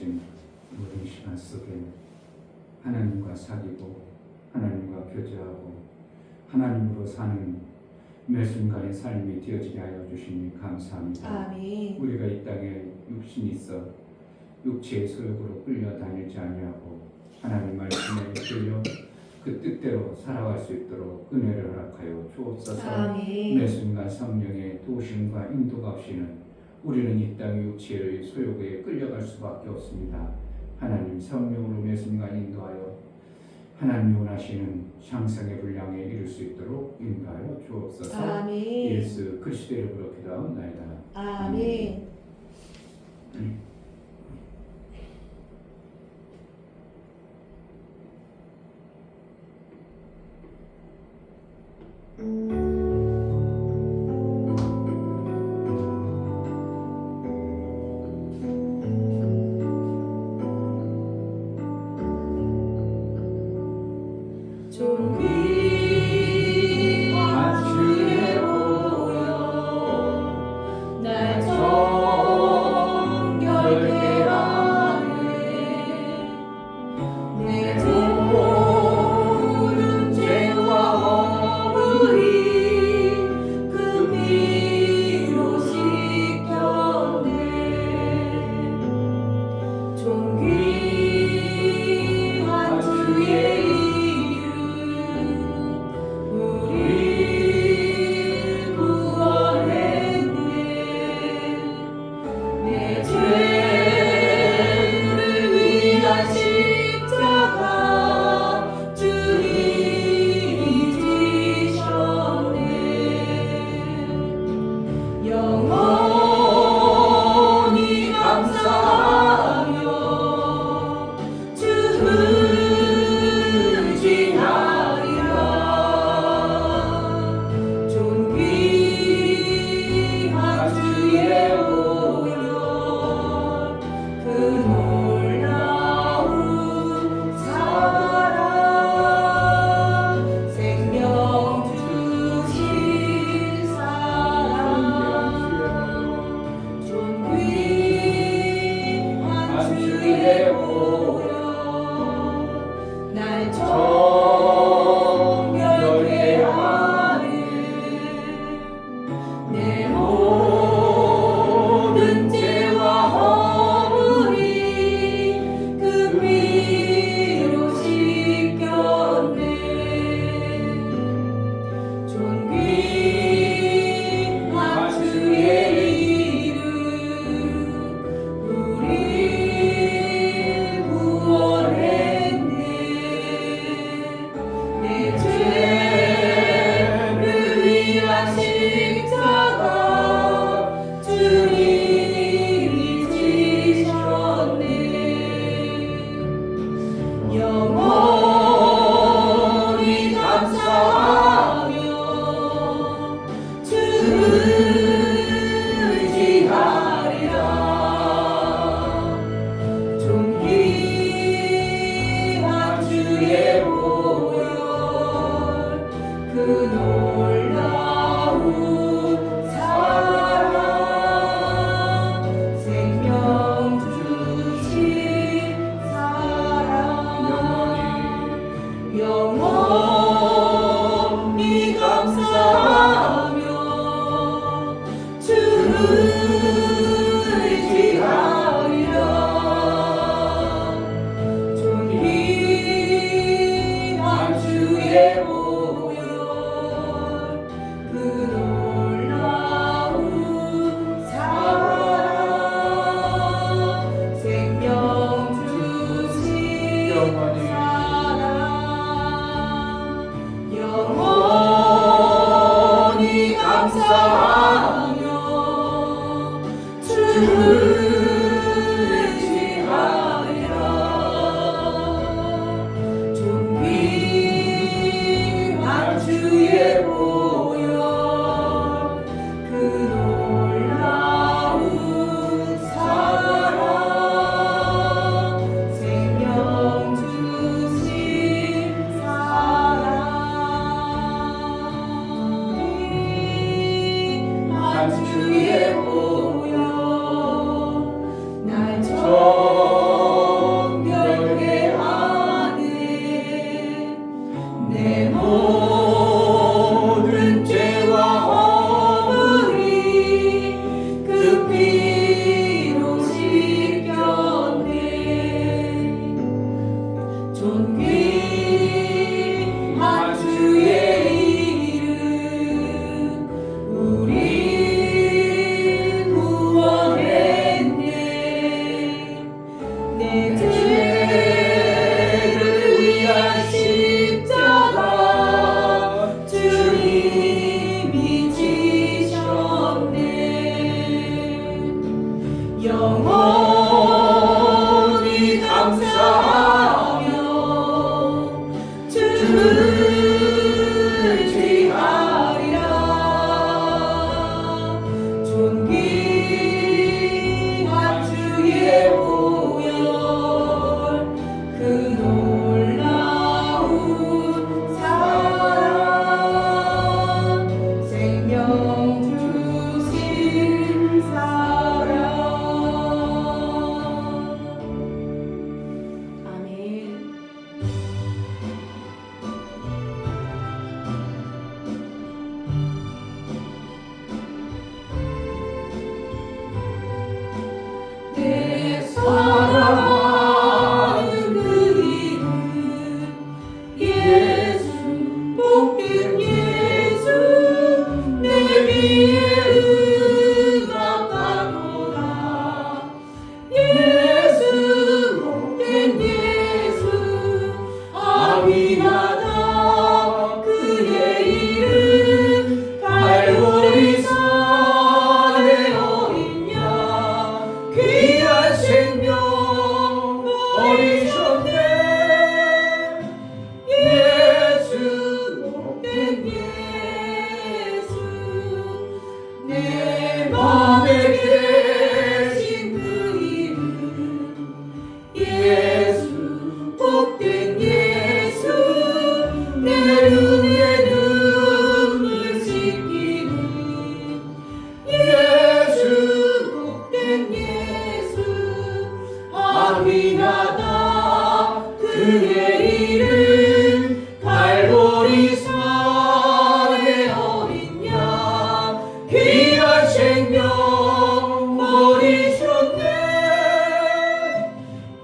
주신 모든 시간 속에 하나님과 사귀고 하나님과 교제하고 하나님으로 사는 매 순간의 삶이 되어지게 하여 주시니 감사합니다. 아멘. 우리가 이 땅에 육신이 있어 육체의 소욕으로 끌려다니지 아니하고 하나님 말씀에 끌려 그 뜻대로 살아갈 수 있도록 은혜를 허락하여 주옵소서. 아멘. 매 순간 성령의 도우심과 인도가 없이는 우리는 이 땅의 육체의 소욕에 끌려갈 수밖에 없습니다. 하나님 성령으로 매 순간 인도하여 하나님 원하시는 상상의 분량에 이룰 수 있도록 인도하여 주옵소서. 아멘. 예수 그리스도의 이름으로 기도하옵나이다. 아멘. 좀비 같이 보여 날 생명 버리셨네. 예수 복된 예수 내 맘에 계신 그 이름 예수 복된 예수 내 눈에 눈물 씻기는 예수 복된 예수 아미나다 그의 이름 갈보리 산의 어린 양 귀한 생명 버리셨네.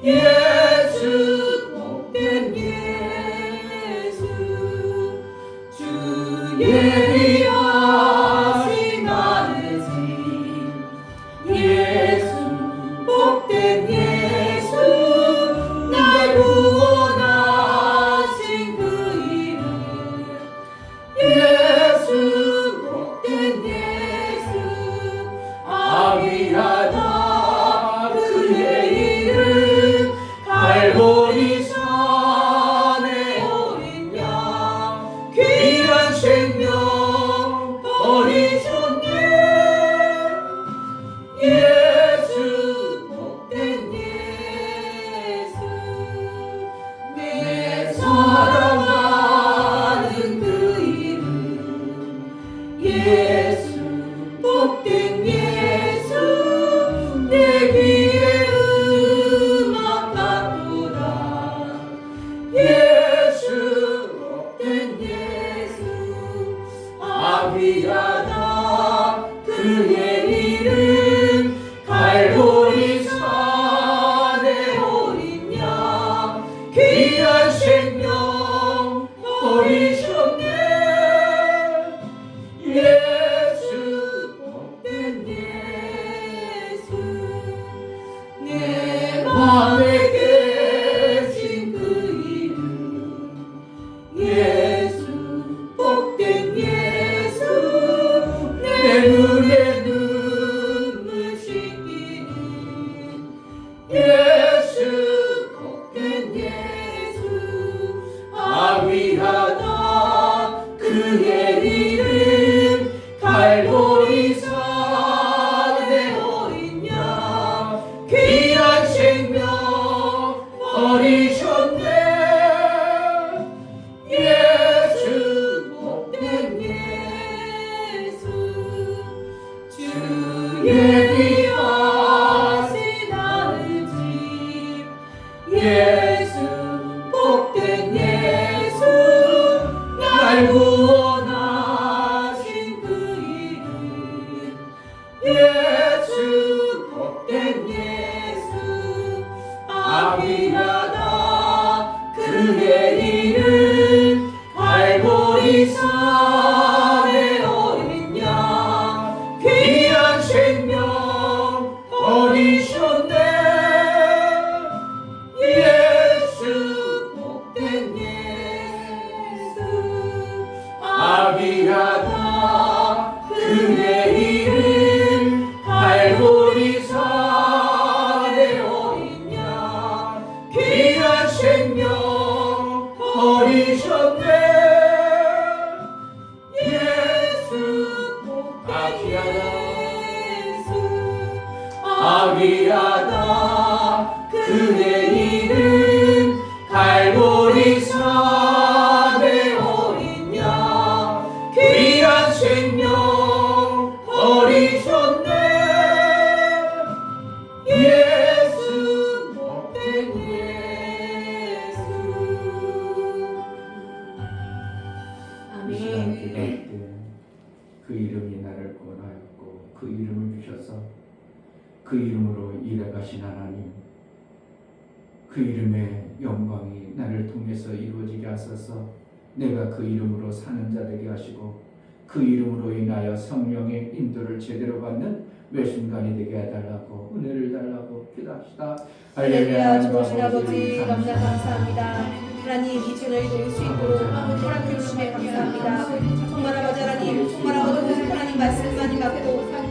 예수 복된 예수 주 예비하신 아버지 예수 복된 예수 날 구원하신 그 이름 예수 복된 예수 아미하다 그의 이름 갈보리 산의 어린 양 귀한 생명 버리셨네. 예수 복된 예수 내 사랑하는 그 이름 예수 복된 예수 내 귀에 음악 같도다. 예수 복된 예수 아비하다 그의 이름 갈보리 산의 어린 양 귀한 생명 버리셨네. 예수 복된 예수 내 맘에 계신 그 이름 예수 복된 예수 내 눈에 눈물 씻기는 예수 복된 예수 아위하다 그의 이름 갈보리 산의 어린 양 귀한 생명 버리셨네. 예수 복된 예수 주 예비하신 아버지 예수 복된 예수 날 구원하신 그 이름 예수 복된 예수 아비하다 그의 이름 갈보리 산의 어린 양 귀한 생명 버리셨네. 예수 복된 예수 아비하다 그의 이름 갈보리 산의 어린 양 귀한 생명 버리셨네. 예수 복된 예수 아비하다 그의 이름 갈보리 산의 어린 양 귀한 생명 버리셨네. 예수 복된 예수 아멘. 그 이름이 나를 구원하였고 그 이름을 주셔서 그 이름으로 일해가신 하나님 그 이름의 영광이 나를 통해서 이루어지게 하소서. 내가 그 이름으로 사는 자 되게 하시고 그 이름으로 인하여 성령의 인도를 제대로 받는 외순간이 되게 해달라고 은혜를 달라고 기도합시다. 할렐루야. 주신 아버지 너무나 감사합니다. 하나님 이 채널이 도울 수 있도록 허락해 주심에 감사합니다. 정말 아버지 하나님 정말 아버지 오직 하나님 말씀만이 맞고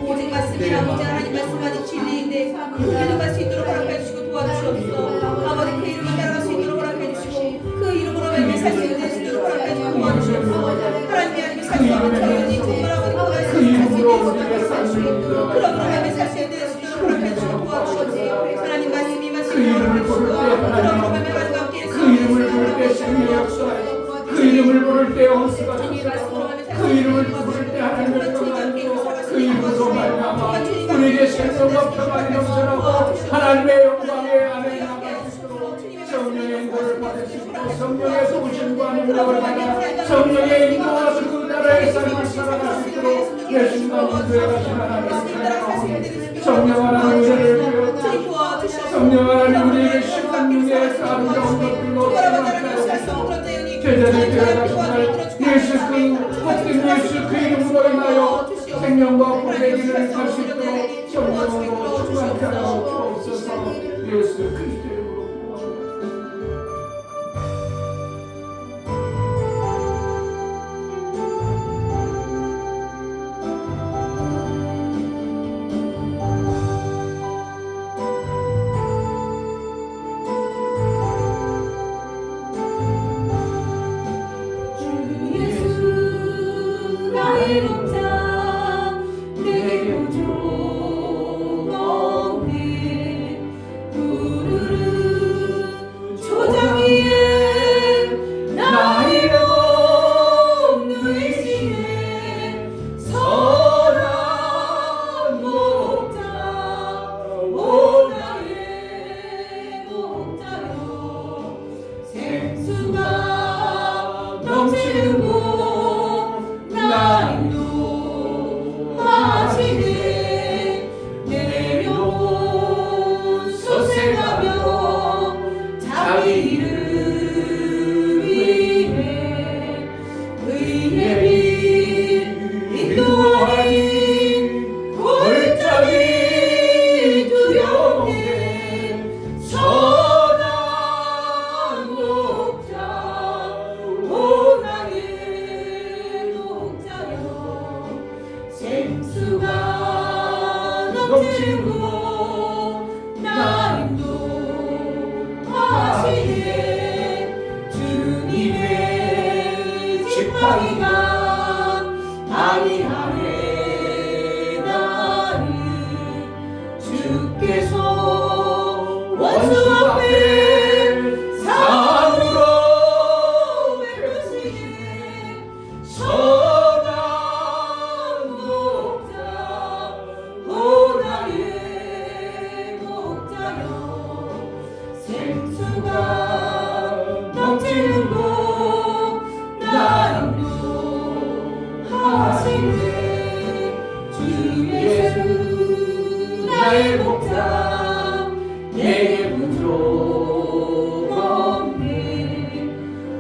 오직 말씀이 아버지 하나님 말씀만이 진리인데 그 기도할 수 있도록 허락해 부를 때 하나님 그 이름을 부를 때 생명의 역사하여 그 이름을 부를 때 언스가 주시고 그 이름을 부를 때 하나님의 평안도 그 이름으로 말미암아 우리에게 생명과 평안이 넘쳐나고 하나님의 영광의 안에 나갈 수 있도록 성령의 인도를 받을 수 있고 성령의 도우심과 능력을 받아 성령의 인도와 그 나라의 삶을 살아갈 수 있도록 예수님과 인도해 가신 하나님을 찬양하오니 성령 하나님 은혜를 부여 성령 하나님 우리에게 십만명의 그 아름다운 것들로 충만하여 제자들 되어가신 날 예수 그 복된 예수 그 이름으로 인하여 생명과 복되기를 갈 수 있도록 성령으로 충만케 하여 주옵소서. 예수 그리스도의 이름으로 구원합니다. 나의 목자 내게 부족 없네 우르르 초장 위에 나의 몸 누이시네 선한 목자 오 나의 목자여 생수가 넘치는 곳 인도하시네 내 영혼 소생하며 자기 이름 위해 의의 빛 인도하니 골짜기 두렵네 선한 목자 오 나의 목자여 생수가 넘치는 곳 나 인도하시네 주님의 지팡이가 안위하네 나를 주께서 원수 앞에 상으로 베푸시네 선한 목자 오 나의 목자여 생수가 넘치는 곳 나 인도하시네 주 예수 나의 목자 내게 부족 없네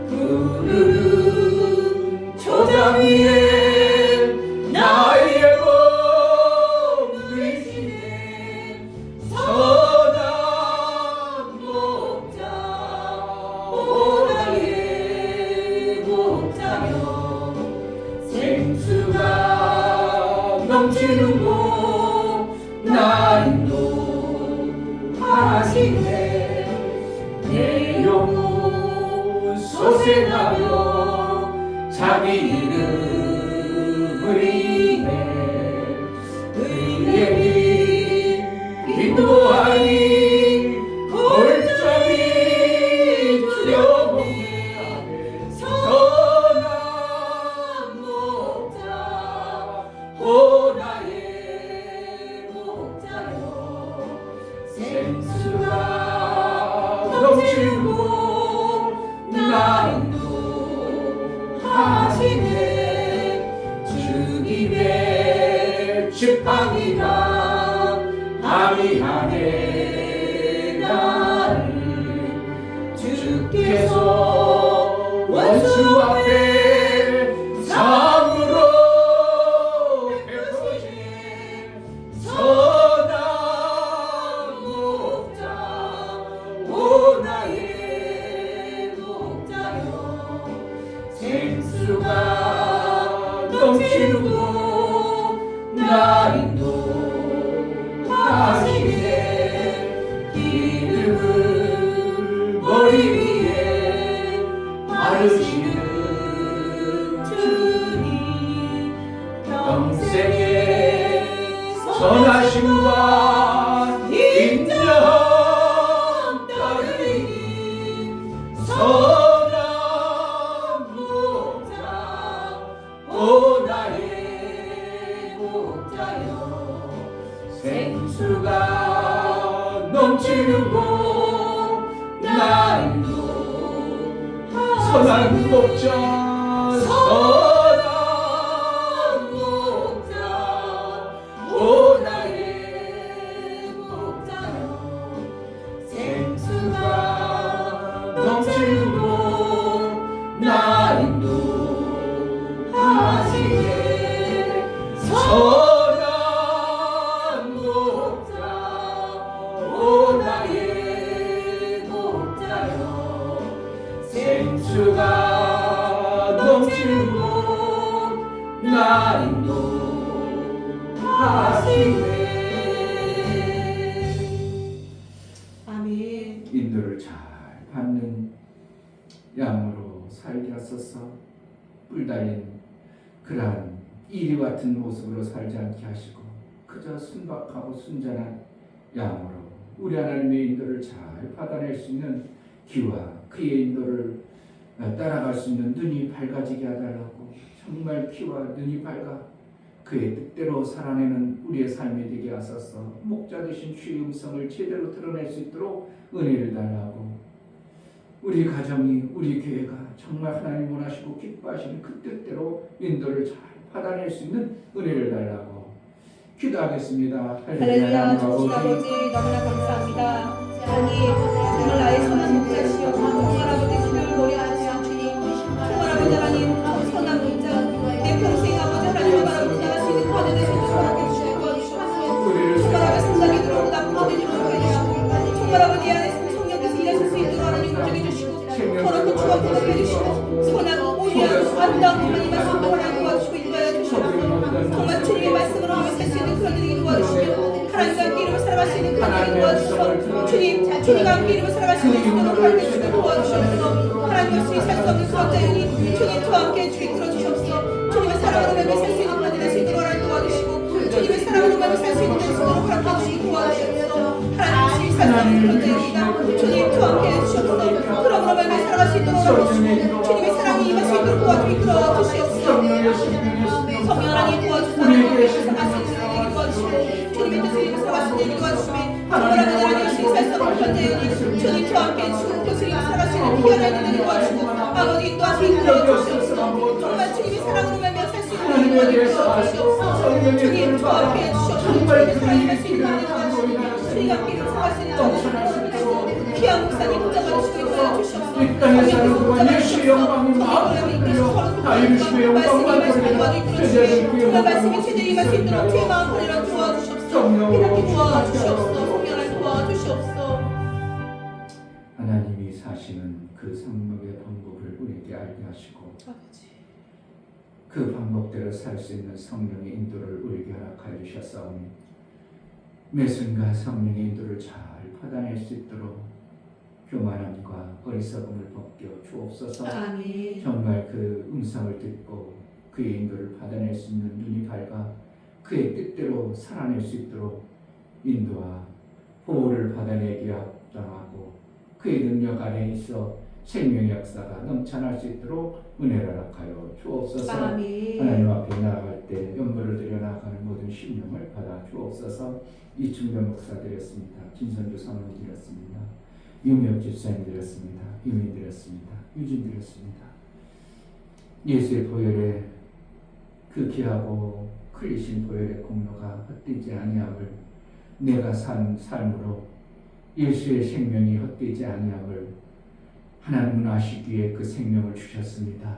푸르른 초장 위에 나의 몸 누이시네 선한 목자 오 나의 목자여 생수가 넘치는 곳 나 인도하시네 내 영혼 소생하며 자기 이름을 위해 의의 빛 인도하니 골짜기 두려움에 선한 목자 오 나의 목자여 생수가 넘치는 곳 나 인도하시네 주님의 지팡이가 안위하네 나를 주께서 원수 앞에 상으로 베푸시네 선한 목자 오 나의 목자여 생수가 넘치는 곳 나 인도하시네 기름을 머리 위에 바르시는 주님 평생의 선하심과 인정 따르 넘치는 곳 나인도 선한 목자 선한 목자 오 나의 목자여 생수가 넘치는 곳 나인도 하시네 선한 목자 오 나의 목자여 생수가 넘치는 곳 나 인도하시네. 아멘. 인도를 잘 받는 양으로 살게 하소서. 뿔달린 그러한 이리 같은 모습으로 살지 않게 하시고 그저 순박하고 순전한 양으로 우리 하나님의 인도를 잘 받아낼 수 있는 귀와 그의 인도를 따라갈 수 있는 눈이 밝아지게 하달라고. 정말 귀와 눈이 밝아 그의 뜻대로 살아내는 우리의 삶이 되게 하소서. 목자 되신 주의 음성을 제대로 드러낼 수 있도록 은혜를 달라고. 우리 가정이 우리 교회가 정말 하나님 원하시고 기뻐하시는 그 뜻대로 인도를 잘 받아낼 수 있는 은혜를 달라고 기도하겠습니다. 할렐루야. 주신 아버지 너무나 감사합니다. 하나님 정말 나의 선한 목자시여 정말 아버지 기도를 노래하시오 주님. 정말 아버지 하나님 선한 목자 내 평생 아버지 하나님을 바라보고 나갈 수 있는 그런 은혜 주시고 허락해 주시고 도와주시옵소서. 정말 아버지 생각이 들어오고 나쁘게 주시고 정말 아버지 안에 성령께서 일하실 수 있도록 하나님 인정해 주시고 더럽고 추하게 대답해 주시고 선하고 오리하고 아름다운 하나님 말씀을 하나님 도와주시고 인도하여 주시옵소서. 정말 주님의 말씀으로 하며 살 수 있는 그런 일이 도와주시고 하나님과 함께 이름을 살아갈 수 있는 그런 일이 도와주시고 주님과 함께 이름을 살아갈 수 있는 그런 일을 주시고 도와주시옵소서. 하나님 없이 살 수 없는 그런 자연이 주님과 함께 주의 들어주시옵소서. 주님의 사랑으로 맺어 살 수 있는 그런 일을 주님으로 하나님 도와주시고 주님의 사랑으로 맺어 살 수 있는 그런 일을 허락해 주시고 도와주시옵소서. 하나님 없이 살 수 없는 그런 자연이다. 주님과 함께 해주시옵소서. 그러므로 맺어 살아갈 수 있도록 도와주시고 주님의 사랑이 임할 수 있도록 도와주시고 도와주시옵소서. 성령 하나님 도와주시고 하나님의 뜻을 살아갈 수 있는 일이 도와주시고 주님의 뜻을 임할 살아갈 수 있는 일이 도와주시며 하나님 없이 살 수 없는 그런 자연이 주님과 함께 주님 뜻을 임할 살아갈 수 있는 귀한 아이들을 도와주시고 아버지 인도하시고 도와주시옵소서. 정말 주님의 사랑으로 맺어 살 수 있는 일이 도와주시옵소서. 주님과 함께 해주시옵소서. 주님의 사랑이 임할 수 있는 일이 도와주시고 주님과 함께 이름을 살아갈 수 있는 귀한 목사님 붙잡아주시고 인도하여 주시옵소서. 이 땅에 사는 동안 예수의 영광이 마음에 들려 다 이루심의 영광만 돌리라. 제자들 그의 말씀이 제대로 임할 수 있도록 주의 마음 걸리라 도와주시옵소서. 깨닫게 도와주시옵소서. 성령을 도와주시옵소서. 하나님이 사시는 그 성령의 방법을 우리에게 알게 하시고 아버지. 그 방법대로 살 수 있는 성령의 인도를 우리에게 허락하여 주셨사오니 매 순간 성령의 인도를 잘 받아낼 수 있도록 교만함과 어리석음을 벗겨 주옵소서. 아멘. 정말 그 음성을 듣고 그의 인도를 받아낼 수 있는 눈이 밝아 그의 뜻대로 살아낼 수 있도록 인도와 보호를 받아내기에 합당하고 그의 능력 안에 있어 생명의 역사가 넘쳐날 수 있도록 은혜를 허락하여 주옵소서. 아멘. 하나님 앞에 나아갈 때 연물을 드려 나아가는 모든 심령을 받아 주옵소서. 이충변 목사 드렸습니다. 김선주 사모님 드렸습니다. 유미혁 집사님 드렸습니다. 유민 드렸습니다. 유진 드렸습니다. 예수의 보혈에 그 귀하고 클리신 보혈의 공로가 헛되지 아니함을 내가 산 삶으로 예수의 생명이 헛되지 아니함을 하나님은 아시기에 그 생명을 주셨습니다.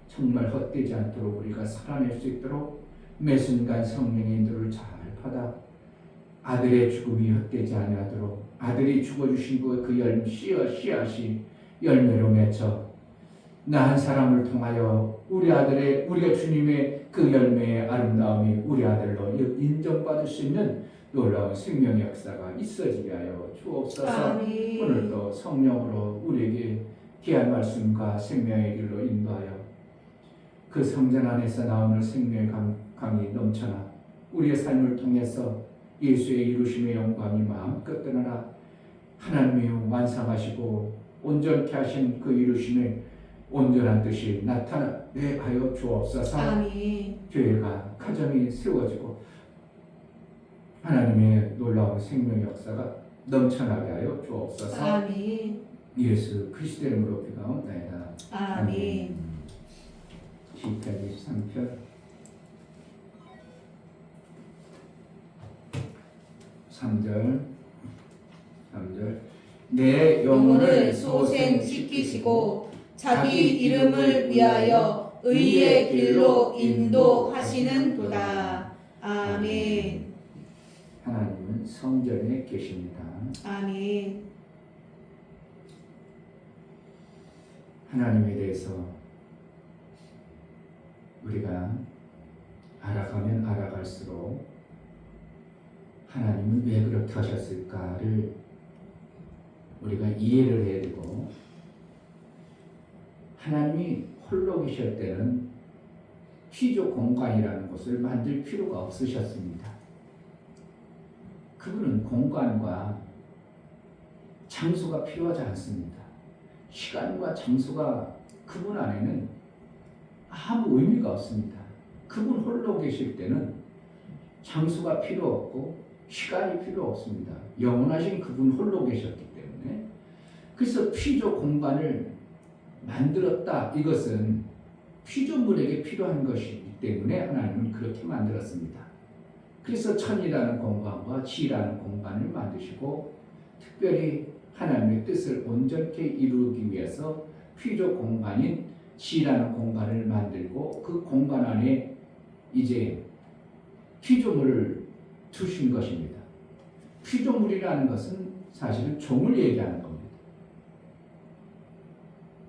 정말 헛되지 않도록 우리가 살아낼 수 있도록 매 순간 성령의 인도를 잘 받아 아들의 죽음이 헛되지 아니하도록 아들이 죽어주신 그 씨앗이 열매로 맺혀 나 한 사람을 통하여 우리가 주님의 그 열매의 아름다움이 우리 아들로 인정받을 수 있는 놀라운 생명의 역사가 있어지게 하여 주옵소서. 아멘. 오늘도 성령으로 우리에게 귀한 말씀과 생명의 길로 인도하여 그 성전 안에서 나오는 생명의 강이 넘쳐나 우리의 삶을 통해서 예수의 이루심의 영광이 마음껏 드러나 하나님이 완성하시고 온전케 하신 그 이루심의 온전한 뜻이 나타나게 하여 주옵소서. 아멘. 교회가 가정이 세워지고 하나님의 놀라운 생명 역사가 넘쳐나게 하여 주옵소서. 아멘. 예수 그리스도의 이름으로 기도하옵나이다. 아멘. 시편 23편 3절 내 영혼을 소생시키시고 자기 이름을 위하여 의의 길로 인도하시는도다. 아멘. 하나님은 성전에 계십니다. 아멘. 하나님에 대해서 우리가 알아가면 알아갈수록 하나님은 왜 그렇게 하셨을까를 우리가 이해를 해야 되고, 하나님이 홀로 계실 때는 피조 공간이라는 것을 만들 필요가 없으셨습니다. 그분은 공간과 장소가 필요하지 않습니다. 시간과 장소가 그분 안에는 아무 의미가 없습니다. 그분 홀로 계실 때는 장소가 필요 없고 시간이 필요 없습니다. 영원하신 그분 홀로 계셨기 때문에. 그래서 피조 공간을 만들었다. 이것은 피조물에게 필요한 것이기 때문에 하나님은 그렇게 만들었습니다. 그래서 천이라는 공간과 지라는 공간을 만드시고, 특별히 하나님의 뜻을 온전케 이루기 위해서 피조 공간인 지라는 공간을 만들고, 그 공간 안에 이제 피조물을 두신 것입니다. 피조물이라는 것은 사실은 종을 얘기하는 겁니다.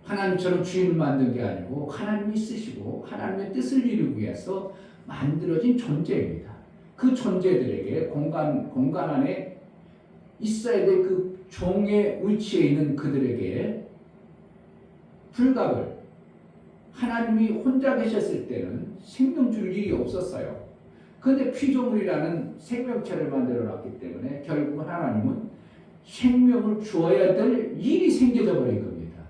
하나님처럼 주인을 만든 게 아니고 하나님이 쓰시고 하나님의 뜻을 이루기 위해서 만들어진 존재입니다. 그 존재들에게 공간 안에 있어야 될 그 종의 위치에 있는 그들에게 불갑을, 하나님이 혼자 계셨을 때는 생명 줄 일이 없었어요. 그런데 피조물이라는 생명체를 만들어 놨기 때문에 결국은 하나님은 생명을 주어야 될 일이 생겨져 버린 겁니다.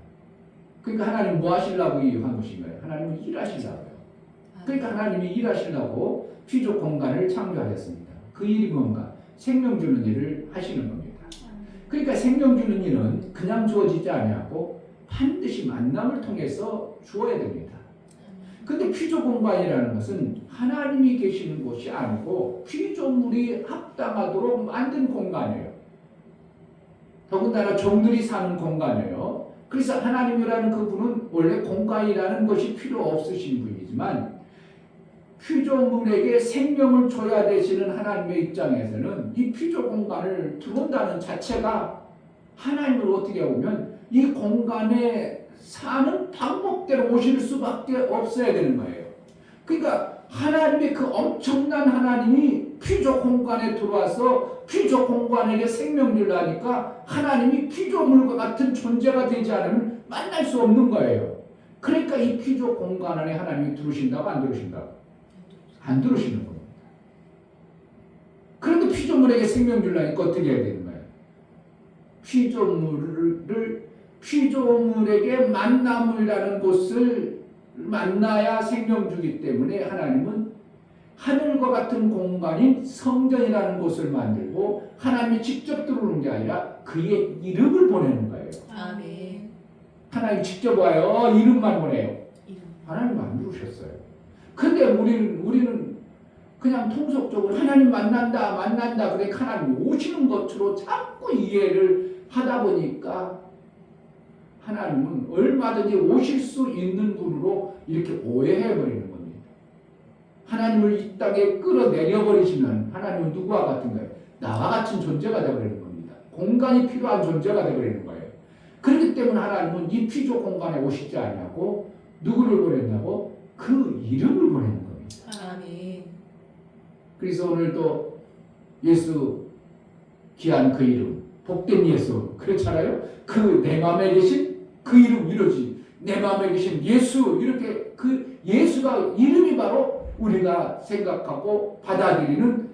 그러니까 하나님 뭐 하시려고 한 것인가요? 하나님은 일하시려고요. 그러니까 하나님이 일하시려고 피조 공간을 창조하셨습니다. 그 일이 뭔가? 생명 주는 일을 하시는 겁니다. 그러니까 생명 주는 일은 그냥 주어지지 아니하고 반드시 만남을 통해서 주어야 됩니다. 그런데 피조 공간이라는 것은 하나님이 계시는 곳이 아니고 피조물이 합당하도록 만든 공간이에요. 더군다나 종들이 사는 공간이에요. 그래서 하나님이라는 그분은 원래 공간이라는 것이 필요 없으신 분이지만, 피조물에게 생명을 줘야 되시는 하나님의 입장에서는 이 피조 공간을 들어온다는 자체가 하나님을 어떻게 보면 이 공간에 사는 방법대로 오실 수밖에 없어야 되는 거예요. 그러니까 하나님의 그 엄청난 하나님이 피조 공간에 들어와서 피조 공간에게 생명을 하니까 하나님이 피조물과 같은 존재가 되지 않으면 만날 수 없는 거예요. 그러니까 이 피조 공간 안에 하나님이 들어오신다고 안 들어오신다고? 안 들어오시는 겁니다. 그런데 피조물에게 생명 주려니까 어떻게 해야 되는 거예요? 피조물에게 만남이라는 곳을 만나야 생명 주기 때문에 하나님은 하늘과 같은 공간인 성전이라는 곳을 만들고, 하나님이 직접 들어오는 게 아니라 그의 이름을 보내는 거예요. 아멘. 하나님 직접 와요? 이름만 보내요? 하나님 안 들어오셨어요. 근데 우리는 그냥 통속적으로 하나님 만난다 그래 하나님 오시는 것으로 자꾸 이해를 하다 보니까 하나님은 얼마든지 오실 수 있는 분으로 이렇게 오해해버리는 겁니다. 하나님을 이 땅에 끌어내려버리시면 하나님은 누구와 같은가요? 나와 같은 존재가 되어버리는 겁니다. 공간이 필요한 존재가 되어버리는 거예요. 그렇기 때문에 하나님은 이 피조 공간에 오시지 않냐고, 누구를 보냈냐고? 그 이름을 보내는 겁니다. 아멘. 그래서 오늘도 예수 귀한 그 이름, 복된 예수, 그렇잖아요. 그 내 마음에 계신 그 이름 이러지. 내 마음에 계신 예수, 이렇게 그 예수가 이름이 바로 우리가 생각하고 받아들이는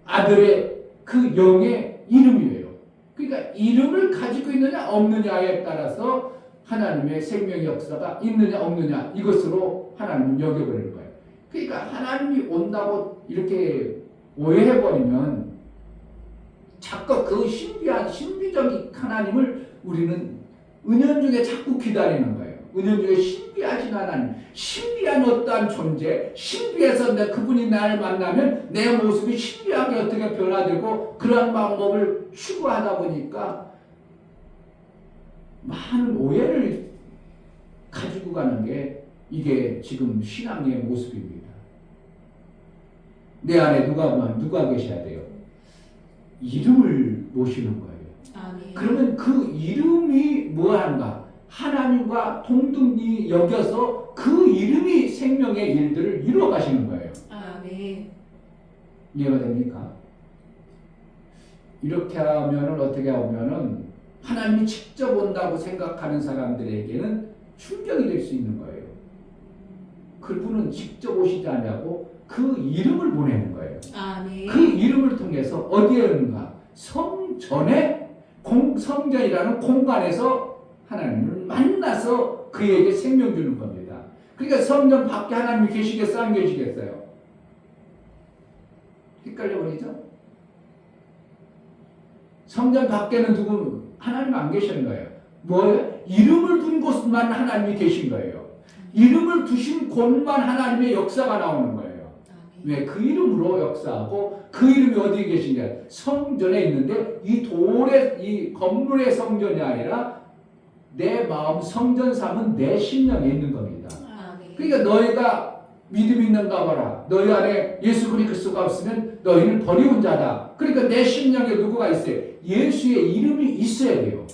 아들의 그 영의 이름이에요. 그러니까 이름을 가지고 있느냐 없느냐에 따라서 하나님의 생명의 역사가 있느냐 없느냐, 이것으로 하나님은 여겨버리는 거예요. 그러니까 하나님이 온다고 이렇게 오해해버리면 자꾸 그 신비적인 하나님을 우리는 은연중에 자꾸 기다리는 거예요. 은연중에 신비하신 하나님, 신비한 어떠한 존재, 신비해서 그분이 나를 만나면 내 모습이 신비하게 어떻게 변화되고 그러한 방법을 추구하다 보니까 많은 오해를 가지고 가는 게 이게 지금 신앙의 모습입니다. 내 안에 누가 계셔야 돼요? 이름을 모시는 거예요. 아멘. 그러면 그 이름이 뭐한가? 하나님과 동등히 여겨서 그 이름이 생명의 일들을 이루어 가시는 거예요. 아멘. 이해가 됩니까? 이렇게 하면은 어떻게 하면은 하나님이 직접 온다고 생각하는 사람들에게는 충격이 될 수 있는 거예요. 그분은 직접 오시지 않냐고 그 이름을 보내는 거예요. 아멘. 그 이름을 통해서 어디에 있는가? 성전에 성전이라는 공간에서 하나님을 만나서 그에게 생명 주는 겁니다. 그러니까 성전 밖에 하나님이 계시겠어요? 안 계시겠어요? 헷갈려 버리죠? 성전 밖에는 누구 하나님 안 계시는 거예요. 뭐예요? 이름을 둔 곳만 하나님이 계신 거예요. 이름을 두신 곳만 하나님의 역사가 나오는 거예요. 왜? 그 이름으로 역사하고 그 이름이 어디에 계시냐? 성전에 있는데 이 건물의 성전이 아니라 내 마음 성전 삼은 내 심령에 있는 겁니다. 그러니까 너희가 믿음 있는가 봐라. 너희 안에 예수 그리스도가 없으면 너희는 버리운 자다. 그러니까 내 심령에 누구가 있어요? 예수의 이름이 있어야 돼요.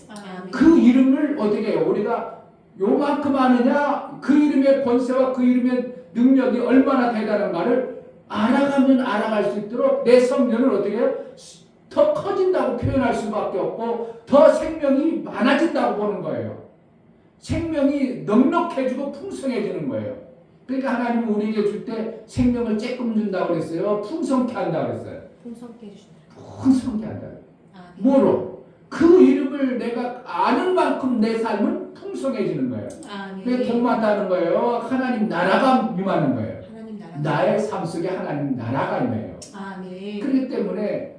그 이름을 어떻게 해요? 우리가 요만큼 아느냐? 그 이름의 권세와 그 이름의 능력이 얼마나 대단한가를 알아가면 알아갈 수 있도록 내 성전을 어떻게 해요? 더 커진다고 표현할 수밖에 없고 더 생명이 많아진다고 보는 거예요. 생명이 넉넉해지고 풍성해지는 거예요. 그러니까 하나님은 우리에게 줄 때 생명을 조금 준다고 그랬어요? 풍성케 한다고 그랬어요? 풍성케 해주신다. 풍성케 한다. 뭐로? 그 이름을 내가 아는 만큼 내 삶은 풍성해지는 거예요. 왜 복 많다는 거예요? 하나님 나라가 임하는 거예요. 하나님 나라. 나의 삶 속에 하나님 나라가 임해요. 아멘. 그렇기 때문에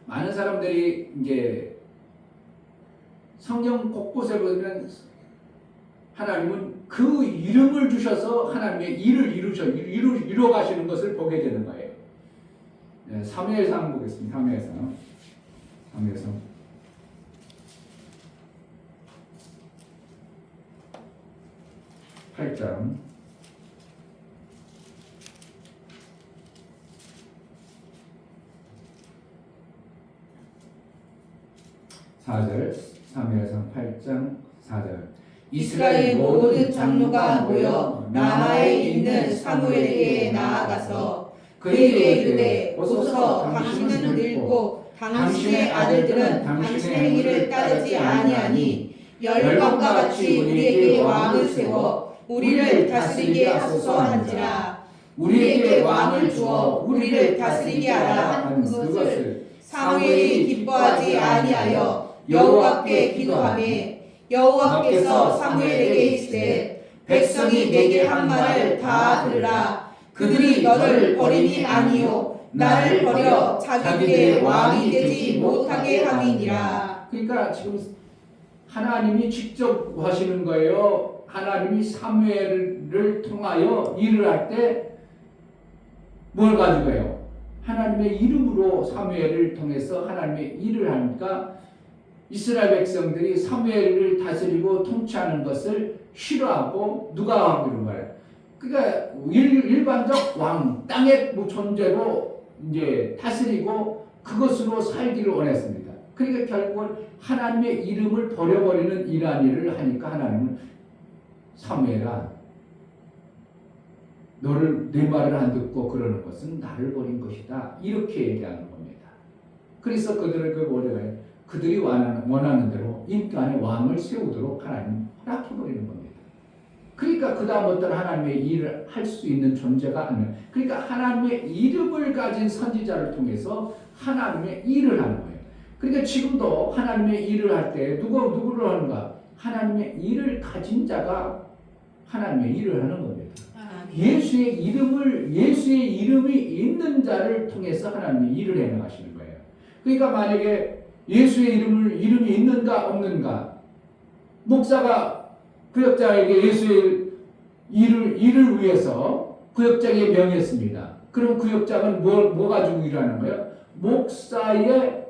많은 사람들이 이제 성경 곳곳에 보면 하나님은 그 이름을 주셔서 하나님의 일을 이루어 가시는 것을 보게 되는 거예요. 네, 사무엘상 보겠습니다. 사무엘상 8장 4절, 사무엘상 8장 4절. 이스라엘 모든 장로가 모여 라마에 있는 사무엘에게 나아가서 그에게 이르되 오소서 당신은 늙고 당신의 아들들은 당신의 일을 따르지 아니하니 열방과 같이 우리에게 왕을 세워 우리를 다스리게 하소서 한지라. 우리에게 왕을 주어 우리를 다스리게 하라 한 그것을 사무엘이 기뻐하지 아니하여 여호와께 기도하매 여호와께서 사무엘에게 이르시되 백성이 내게 한 말을 다 들으라. 그들이 너를 버림이 아니요 나를 버려 자기들의 왕이 되지 못하게 함이니라. 그러니까 지금 하나님이 직접 하시는 거예요. 하나님이 사무엘을 통하여 일을 할 때 뭘 가지고 해요? 하나님의 이름으로 사무엘을 통해서 하나님의 일을 하니까 이스라엘 백성들이 사무엘을 다스리고 통치하는 것을 싫어하고 누가 하고 이런 거예요. 그러니까 일반적 왕, 땅의 존재로 이제 다스리고 그것으로 살기를 원했습니다. 그러니까 결국은 하나님의 이름을 버려버리는 이러한 일을 하니까 하나님은 사무엘아, 너를 내 말을 안 듣고 그러는 것은 나를 버린 것이다. 이렇게 얘기하는 겁니다. 그래서 그들을 그들이 원하는 대로 인간의 왕을 세우도록 하나님 허락해버리는 겁니다. 그러니까 그 다음부터는 하나님의 일을 할 수 있는 존재가 아니에요. 그러니까 하나님의 이름을 가진 선지자를 통해서 하나님의 일을 하는 거예요. 그러니까 지금도 하나님의 일을 할 때 누구를 하는가? 하나님의 일을 가진 자가 하나님의 일을 하는 겁니다. 예수의 이름이 있는 자를 통해서 하나님이 일을 해나가시는 거예요. 그러니까 만약에 예수의 이름이 있는가 없는가, 목사가 구역장에게 예수의 일을 위해서 구역장에 명했습니다. 그럼 구역장은 뭐 가지고 일하는 거예요? 목사의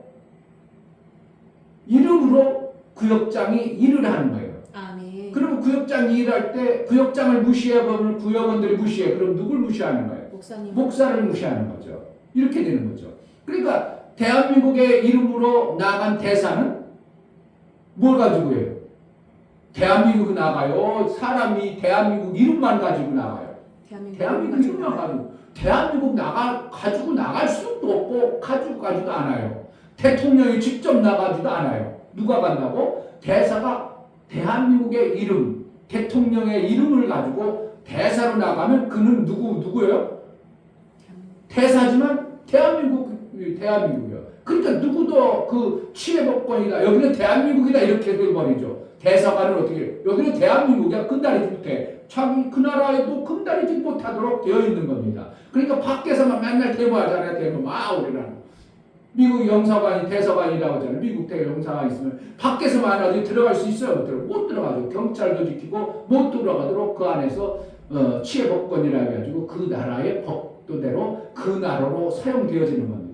이름으로 구역장이 일을 하는 거예요. 아멘. 그러면 구역장이 일할 때 구역장을 무시해보면 구역원들이 무시해. 그럼 누굴 무시하는 거예요? 목사를 무시하는 거죠. 이렇게 되는 거죠. 그러니까 대한민국의 이름으로 나간 대사는 뭘 가지고 해요? 대한민국 나가요? 사람이 대한민국 이름만 가지고 나가요? 대한민국 이름만 가지고. 대한민국 가지고 나갈 수도 없고 가지고 않아요. 대통령이 직접 나가지도 않아요. 누가 간다고? 대사가 대한민국의 이름, 대통령의 이름을 가지고 대사로 나가면 그는 누구예요? 대사지만 대한민국이요. 그러니까 누구도 그 치해복권이다. 여기는 대한민국이다. 이렇게 돼버리죠. 대사관은 어떻게 해요? 여기는 대한민국이야. 금다리지 못해. 자기 그 나라에도 금다리지 못하도록 되어 있는 겁니다. 그러니까 밖에서만 맨날 대모하잖아요. 대모. 우리나라. 미국 영사관이 대사관이라고 하잖아요. 미국 영사관 있으면 밖에서만 어디 들어갈 수 있어요? 못 들어가죠. 경찰도 지키고 못 들어가도록 그 안에서 치해복권이라 해가지고 그 나라의 법도대로 그 나라로 사용되어지는 겁니다.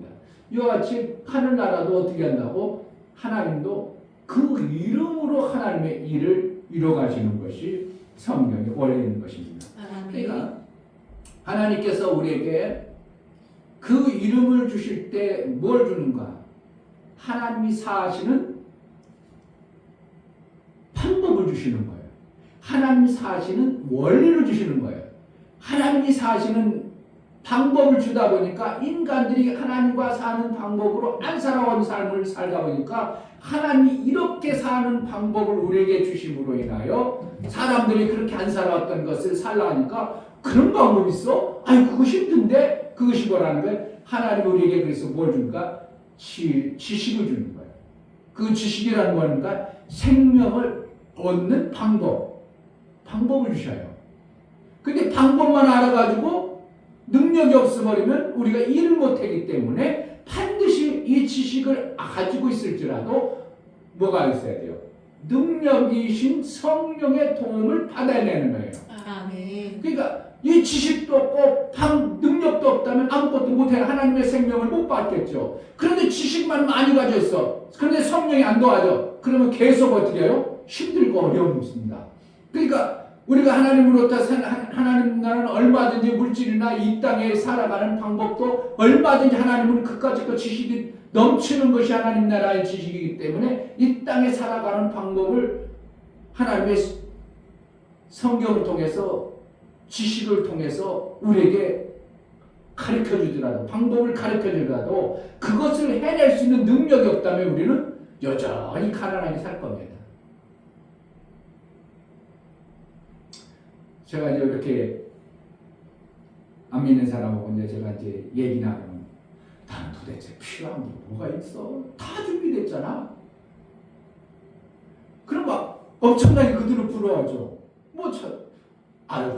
이와 같이 하늘나라도 어떻게 한다고? 하나님도 그 이름으로 하나님의 일을 이뤄가시는 것이 성경의 원리인 것입니다. 그러니까 하나님께서 우리에게 그 이름을 주실 때 뭘 주는가? 하나님이 사하시는 방법을 주시는 거예요. 하나님이 사하시는 원리를 주시는 거예요. 하나님이 사하시는 방법을 주다 보니까 인간들이 하나님과 사는 방법으로 안 살아온 삶을 살다 보니까 하나님이 이렇게 사는 방법을 우리에게 주심으로 인하여 사람들이 그렇게 안 살아왔던 것을 살라니까 그런 방법이 있어? 아니 그거 힘든데? 그것이 뭐라는 거예요? 하나님이 우리에게 그래서 뭘 주니까? 지식을 주는 거예요. 그 지식이라는 거니까 생명을 얻는 방법을 주셔요. 근데 방법만 알아가지고 능력이 없어버리면 우리가 일을 못하기 때문에 반드시 이 지식을 가지고 있을지라도 뭐가 있어야 돼요? 능력이신 성령의 도움을 받아내는 거예요. 아멘. 그러니까 이 지식도 없고 능력도 없다면 아무것도 못해. 하나님의 생명을 못 받겠죠. 그런데 지식만 많이 가져 있어. 그런데 성령이 안 도와줘. 그러면 계속 어떻게 해요? 힘들고 어려움이 있습니다. 그러니까 우리가 하나님으로부터 하나님 나라는 얼마든지 물질이나 이 땅에 살아가는 방법도 얼마든지 하나님은 그까짓 그 지식이 넘치는 것이 하나님 나라의 지식이기 때문에 이 땅에 살아가는 방법을 하나님의 성경을 통해서 지식을 통해서 우리에게 가르쳐 주더라도 방법을 가르쳐 주더라도 그것을 해낼 수 있는 능력이 없다면 우리는 여전히 가난하게 살 겁니다. 제가 이제 이렇게 안 믿는 사람하고 이제 제가 이제 얘기 나누면 나는 도대체 필요한 게 뭐가 있어? 다 준비됐잖아. 그럼 막 엄청나게 그들을 부러워하죠.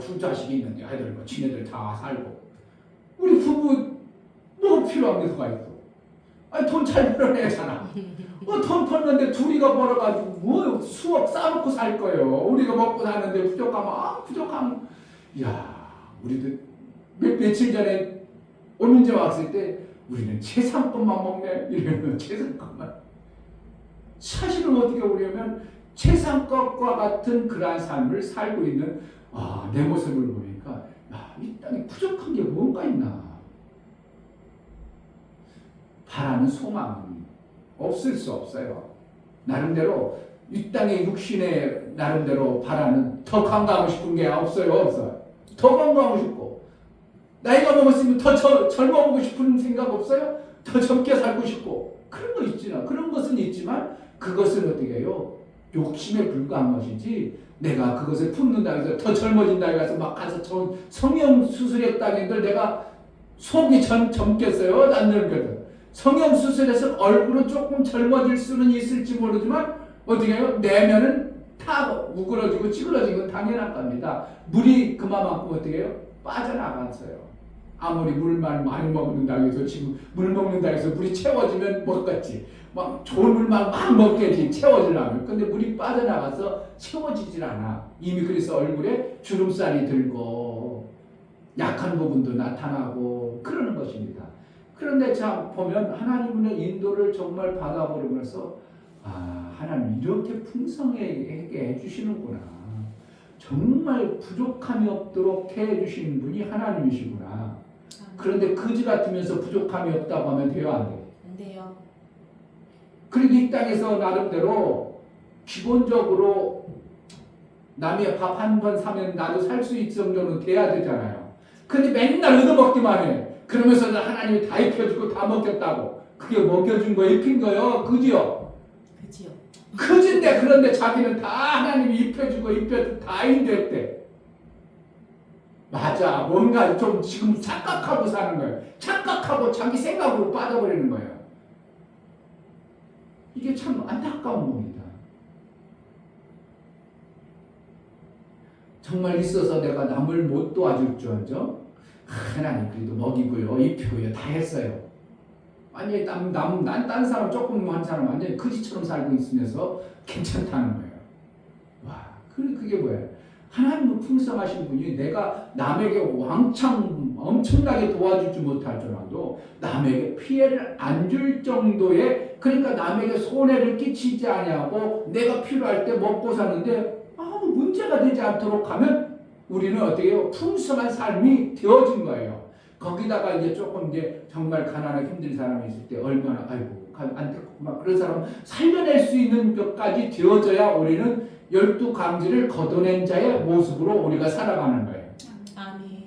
두 자식이 있는데 아이들 지네들 다 살고 우리 부부 뭐 필요한 게 뭐가 있어? 돈 잘 벌어내잖아. 돈 벌는데 둘이가 벌어가지고 뭐 수억 싸놓고 살 거예요. 우리가 먹고 사는데 부족하면 우리도 며칠 전에 오민재 왔을 때 우리는 채상권만 먹네 이러면 채상권만. 사실은 어떻게 보려면 채상권과 같은 그러한 삶을 살고 있는 내 모습을 보니까 이 땅에 부족한 게 뭔가 있나. 바라는 소망은 없을 수 없어요. 나름대로 이 땅의 육신에 나름대로 바라는 더 건강하고 싶은 게 없어요. 더 건강하고 싶고 나이가 먹었으면 더 젊어보고 싶은 생각 없어요? 더 젊게 살고 싶고 그런 거 있지나 그런 것은 있지만 그것은 어떻게 해요? 욕심에 불과한 것이지 내가 그것을 품는다 해서 더 젊어진다 해서 막 가서 성형 수술했다고 해도 내가 속이 젊겠어요? 안 젊거든. 성형 수술해서 얼굴은 조금 젊어질 수는 있을지 모르지만 어떻게 해요? 내면은 다 우그러지고 찌그러진 건 당연한 겁니다. 물이 그만큼 어떻게 해요? 빠져나갔어요. 아무리 물만 많이 먹는다고 해서 지금 물 먹는다고 해서 물이 채워지면 먹겠지. 막 좋은 물만 막 먹겠지 채워지려면. 근데 물이 빠져나가서 채워지질 않아. 이미 그래서 얼굴에 주름살이 들고 약한 부분도 나타나고 그러는 것입니다. 그런데 참 보면 하나님의 인도를 정말 받아버리면서 하나님 이렇게 풍성하게 해주시는구나. 정말 부족함이 없도록 해주시는 분이 하나님이시구나. 그런데 거지 같으면서 부족함이 없다고 하면 돼요, 안 돼요? 안 돼요. 그래도 이 땅에서 나름대로 기본적으로 남의 밥 한 번 사면 나도 살 수 있을 정도는 돼야 되잖아요. 근데 맨날 얻어먹기만 해. 그러면서 하나님이 다 입혀주고 다 먹겠다고. 그게 먹여준 거 입힌 거요, 그지요? 그지요. 그진데 그런데 자기는 다 하나님이 입혀주고 입혀주고 다 인도했대. 맞아. 뭔가 좀 지금 착각하고 사는 거예요. 착각하고 자기 생각으로 빠져버리는 거예요. 이게 참 안타까운 겁니다. 정말 있어서 내가 남을 못 도와줄 줄 알죠? 하나님 그래도 먹이고요, 입히고요, 다 했어요. 아니 난 딴 사람 조금 한 사람 완전히 거지처럼 살고 있으면서 괜찮다는 거예요. 와, 그게 뭐예요? 하나님은 풍성하신 분이 내가 남에게 왕창 엄청나게 도와주지 못할지라도 남에게 피해를 안 줄 정도의, 그러니까 남에게 손해를 끼치지 아니하고 내가 필요할 때 먹고 사는데 아무 문제가 되지 않도록 하면 우리는 어떻게 해요? 풍성한 삶이 되어진 거예요. 거기다가 이제 조금 이제 정말 가난하고 힘든 사람이 있을 때 얼마나 아이고 안타깝고 막 그런 사람 살려낼 수 있는 것까지 되어져야 우리는 12강지를 걷어낸 자의 모습으로 우리가 살아가는 거예요. 아멘.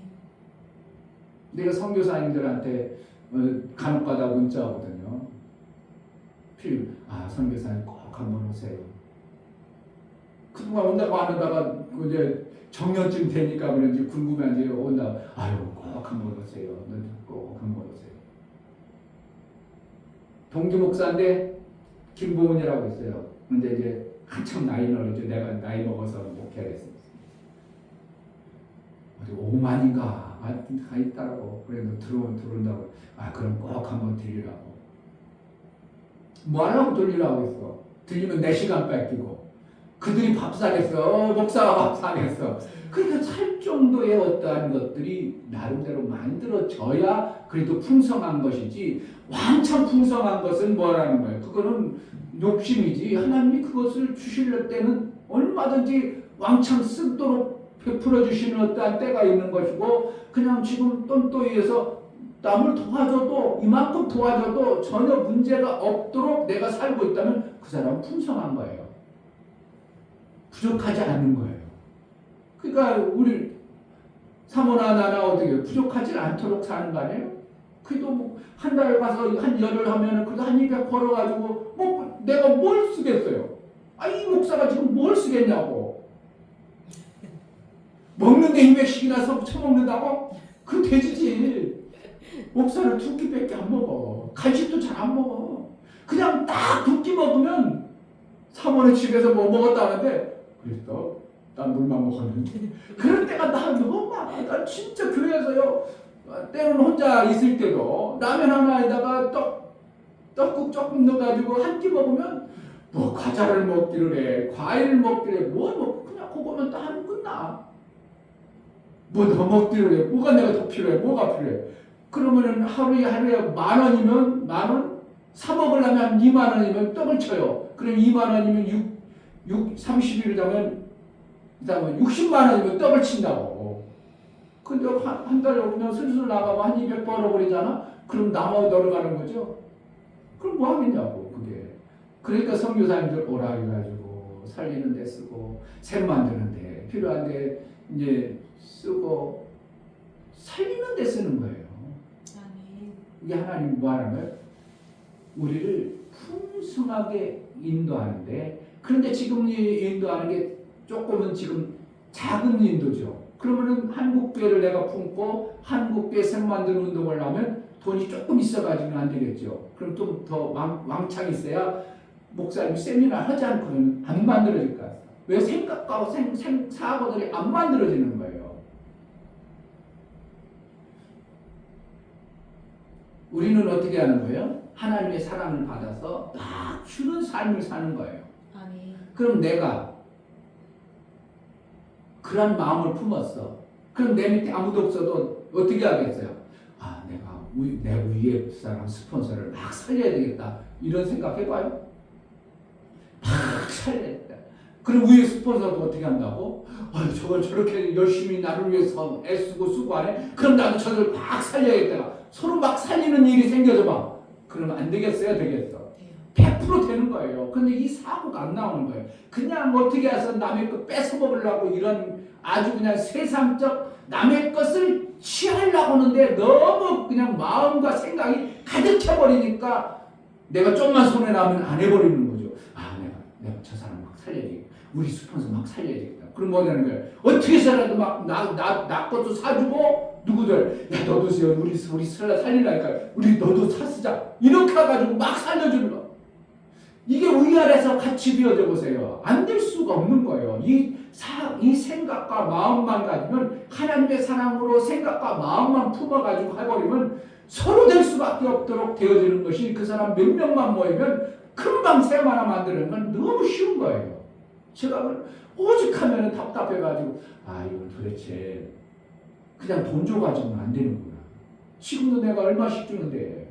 내가 선교사님들한테 간혹가다 문자 오거든요. 선교사님 꼭 한번 오세요. 그동안 온다고 안 오다가 이제 정년쯤 되니까 그런지 궁금한지 온다. 꼭 한번 오세요. 꼭 한번 오세요. 동기 목사인데 김보은이라고 있어요. 근데 이제 한참 나이 어리죠. 내가 나이 먹어서 목회하겠습니다. 어디 5만인가 가 있다고. 그래도 들어온다고. 그럼 꼭 한번 들리라고. 뭐 하려고 들리라고 했어. 들리면 내 시간 뺏기고. 그들이 밥 사겠어. 목사가 밥 사겠어. 그러니까 살 정도의 어떠한 것들이 나름대로 만들어져야 그래도 풍성한 것이지, 왕창 풍성한 것은 뭐라는 거예요? 그거는 욕심이지. 하나님이 그것을 주실 때는 얼마든지 왕창 쓰도록 베풀어 주시는 어떠한 때가 있는 것이고, 그냥 지금 똔똔이에서 남을 도와줘도 이만큼 도와줘도 전혀 문제가 없도록 내가 살고 있다면 그 사람은 풍성한 거예요. 부족하지 않는 거예요. 그러니까 우리 사모나 나나 어떻게 부족하지 않도록 사는 거 아니에요? 그래도 뭐 한 달 가서 한 열흘 하면은 그래도 한 200 벌어가지고 뭐 내가 뭘 쓰겠어요? 이 목사가 지금 뭘 쓰겠냐고. 먹는데 200씩이나 처먹는다고? 그 돼지지. 목사는 2끼밖에 안 먹어. 간식도 잘 안 먹어. 그냥 딱 2끼 먹으면 사모네 집에서 뭐 먹었다는데 그랬어? 난 물만 먹었는데. 그럴 때가 나 너무 많아. 난 진짜 교회에서요, 때로는 혼자 있을 때도 라면 하나에다가 떡국 조금 넣어가지고 한 끼 먹으면 뭐 과자를 먹기를 해, 과일을 먹기를 해, 그냥 그거면 다 하면 끝나. 뭐 더 먹기를 해, 뭐가 내가 더 필요해, 뭐가 필요해. 그러면은 하루에 10,000원이면 10,000원? 사 먹으려면 한 20,000원이면 떡을 쳐요. 그럼 20,000원이면 30일을 자면 그다음에 60만 원이면 떡을 친다고. 근데 한 달에 오면 슬슬 나가면 한 200 벌어버리잖아. 그럼 남아 들어가는 거죠. 그럼 뭐 하겠냐고 그게. 그러니까 선교사님들 오라 해가지고 살리는 데 쓰고 샘 만드는 데 필요한데 이제 쓰고 살리는 데 쓰는 거예요. 이게 하나님 뭐 하는 거예요? 우리를 풍성하게 인도하는데, 그런데 지금 이 인도하는 게 조금은 지금 작은 인도죠. 그러면은 한국교회를 내가 품고 한국교회 샘 만드는 운동을 하면 돈이 조금 있어가지고는 안 되겠죠. 그럼 좀 더 왕창 있어야 목사님 세미나 하지 않고는 안 만들어질 거야. 왜? 생각하고 사고들이 안 만들어지는 거예요. 우리는 어떻게 하는 거예요? 하나님의 사랑을 받아서 막 주는 삶을 사는 거예요. 아멘. 그럼 내가 그런 마음을 품었어. 그럼 내 밑에 아무도 없어도 어떻게 하겠어요? 아, 내 위에 사람 스폰서를 막 살려야 되겠다. 이런 생각 해봐요. 막 살려야겠다. 그럼 위에 스폰서도 어떻게 한다고? 아유, 저걸 저렇게 열심히 나를 위해서 애쓰고 수고하네? 그럼 나도 저들 막 살려야겠다. 서로 막 살리는 일이 생겨져 봐. 그러면 안 되겠어요? 되겠어? 100% 되는 거예요. 근데 이 사고가 안 나오는 거예요. 그냥 어떻게 해서 남의 것 뺏어 먹으려고 이런 아주 그냥 세상적 남의 것을 취하려고 하는데 너무 그냥 마음과 생각이 가득해버리니까 내가 좀만 손해나면 안 해버리는 거죠. 아, 내가 저 사람 막 살려야겠다. 우리 스폰서 막 살려야겠다. 그럼 뭐 되는 거예요? 어떻게 해서라도 막 나 것도 사주고 누구들 야 너도 우리 살리라니까 우리 너도 사쓰자 이렇게 해가지고 막 살려주는 거. 이게 위아래서 같이 비워져 보세요. 안 될 수가 없는 거예요. 이 생각과 마음만 가지면 하나님의 사랑으로 생각과 마음만 품어가지고 해버리면 서로 될 수밖에 없도록 되어지는 것이 그 사람 몇 명만 모이면 금방 셈 하나 만드는 건 너무 쉬운 거예요. 제가 오직 하면 답답해가지고 이건 도대체 그냥 돈 줘가지고는 안 되는구나. 지금도 내가 얼마씩 주는데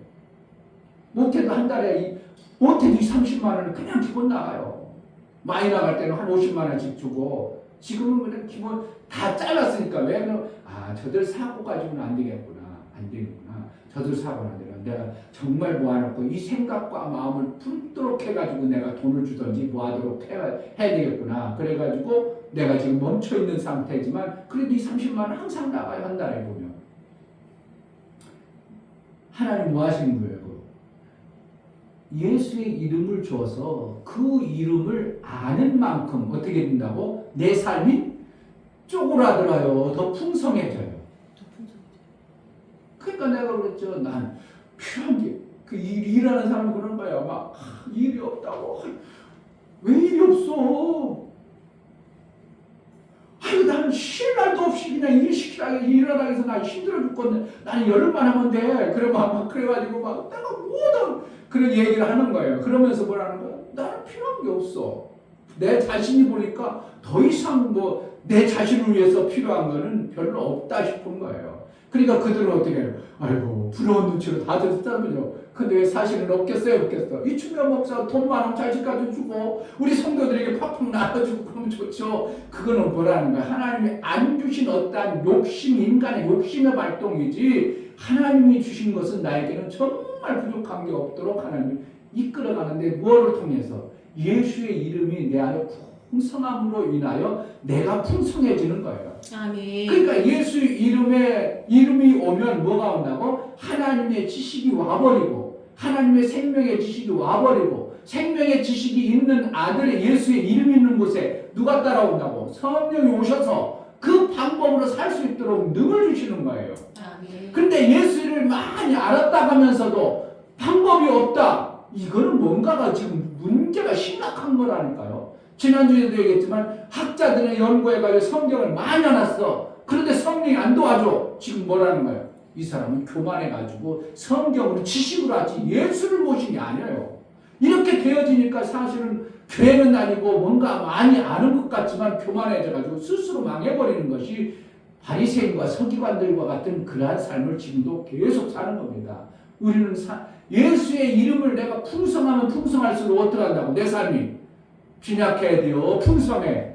못해도 한 달에 못해도 30만 원은 그냥 기본 나가요. 많이 나갈 때는 한 50만 원씩 주고 지금은 그냥 기본 다 잘랐으니까 왜 그럼 저들 사고 가지고는 안 되겠구나. 안 되는구나. 저들 사고는 안 되나. 내가 정말 모아놓고 이 생각과 마음을 품도록 해가지고 내가 돈을 주든지 모아도록 해야 되겠구나. 그래가지고 내가 지금 멈춰있는 상태지만 그래도 이 30만 원 항상 나가요. 한 달에 보면. 하나님 뭐 하시는 거예요? 예수의 이름을 줘서 그 이름을 아는 만큼 어떻게 된다고? 내 삶이 쪼그라들어요. 더 풍성해져요. 그러니까 내가 그랬죠. 난 필요한 게 그 일하는 사람 그런 거야. 막 일이 없다고. 왜 일이 없어? 나는 쉴 날도 없이 그냥 일하다 해서 나 힘들어 죽겠네. 나는 열흘만 하면 돼. 그래가지고 막 내가 모든 그런 얘기를 하는 거예요. 그러면서 뭐라는 거야? 나는 필요한 게 없어. 내 자신이 보니까 더 이상 내 자신을 위해서 필요한 거는 별로 없다 싶은 거예요. 그러니까 그들은 어떻게 해요? 아이고 부러운 눈치로 다들 쓰잖아요. 근데 왜 사실은 없겠어요? 없겠어? 이충현 목사 돈 많으면 자식까지 주고 우리 성도들에게 팍팍 나눠주고 그러면 좋죠. 그거는 뭐라는 거야? 하나님이 안 주신 어떠한 욕심, 인간의 욕심의 발동이지 하나님이 주신 것은 나에게는 정말 부족한 게 없도록 하나님이 이끌어가는데 무엇을 통해서? 예수의 이름이 내 안에 풍성함으로 인하여 내가 풍성해지는 거예요. 아멘. 그러니까 예수 이름이 오면 뭐가 온다고? 하나님의 지식이 와버리고 하나님의 생명의 지식이 와버리고 생명의 지식이 있는 아들의 예수의 이름이 있는 곳에 누가 따라온다고? 성령이 오셔서 그 방법으로 살 수 있도록 능을 주시는 거예요. 아멘. 근데 예수를 많이 알았다 하면서도 방법이 없다. 이거는 뭔가가 지금 문제가 심각한 거라니까요. 지난주에도 얘기했지만 학자들의 연구해가지고 성경을 많이 해놨어. 그런데 성령이 안 도와줘. 지금 뭐라는 거예요? 이 사람은 교만해가지고 성경으로 지식으로 하지 예수를 모신 게 아니에요. 이렇게 되어지니까 사실은 교회는 다니고 뭔가 많이 아는 것 같지만 교만해져가지고 스스로 망해버리는 것이 바리새인과 서기관들과 같은 그러한 삶을 지금도 계속 사는 겁니다. 우리는 예수의 이름을 내가 풍성하면 풍성할수록 어떻게 한다고? 내 삶이 빈약해야 돼요. 풍성해야